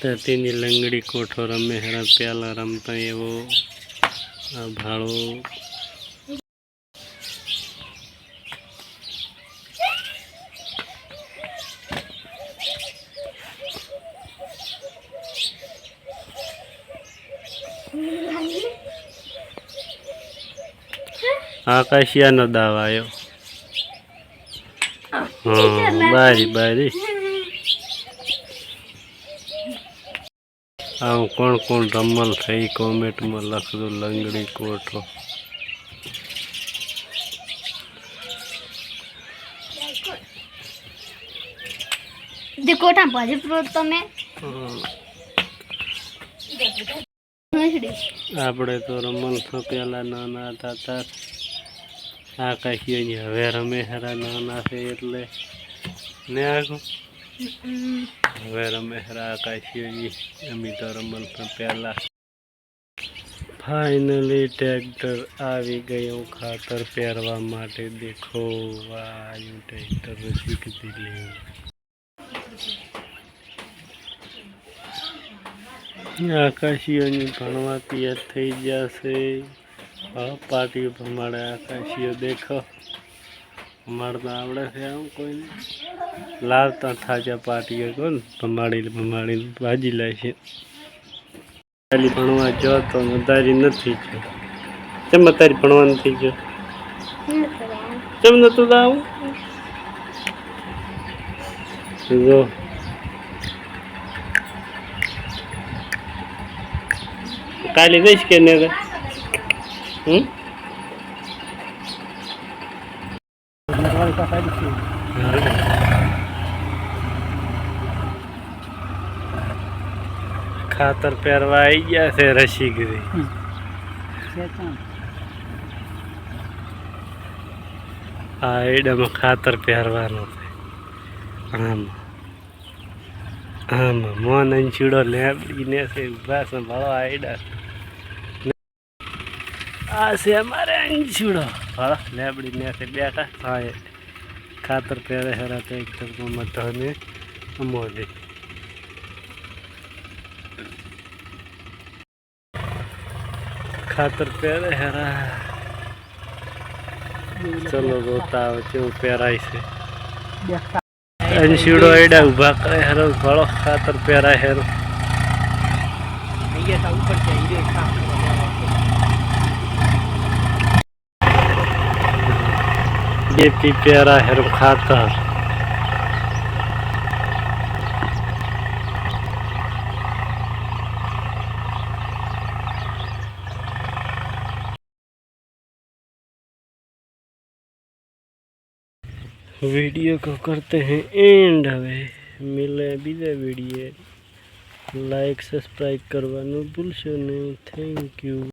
તેની લંગડી કોઠો રમે હરા પ્યાલા રમતા એવો આ ભાળો આકાશિયાનો દાવ આવ્યો. હા બારી બારી આવું કોણ કોણ રમલ થઈ કોમેન્ટમાં લખજો. લંગડી કોઠો કોઠા બાજુ તમે આપણે તો રમલ તો પેલા નાના હતા તાર આકાશીઓની હવે રમે હરા નાના છે એટલે ને આખું હવે રમે હરા આકાશીઓની અમે તો રમલ તો પહેલા. ફાઇનલી ટ્રેક્ટર આવી ગયું ખાતર પહેરવા માટે. દેખો આવ્યું ટ્રેક્ટર શીખતી લેવું. આકાશીઓની ભણવા તૈયાર થઈ જશે. પાટીઓ પ્રમાણે આકાશીઓ દેખો અમારે તો આવડે છે. આવું કોઈને લાવતા થાજા પાટીઓ કોણ ભમાડીને ભાજી લે છે. ખાલી ભણવા જો તો મતારી નથી જો. કેમ મતારી ભણવા નથી જો? કેમ નતું આવું જો કાલે જઈશ કે ને ખાતર પહેરવા આવી ગયા છે. રસીગીરી આ એડામાં ખાતર પહેરવાનું છે. આમાં આમાં મોન અંચીડો લેબડીને છે ઉભા સંભાળો. આયડા આ છે અમારે અંચીડો ભાળો લેબડીને છે બેઠા. હા ખાતર પહેરે હેરા તો એકદમ મતને અમોદે ખાતર પહેરે હેરા. ચલો જોતા આવે કેવું પહેરાય છે. અંશીડો એડા ઉભા કરે હેરો ભાળો ખાતર પહેરાય હેરો. ડેપી પહેરા હેરો ખાતર. वीडियो को करते हैं एंड. હવે मिले બીજા वीडियो. लाइक सब्सक्राइब करवाना भूलशो नहीं. Thank you.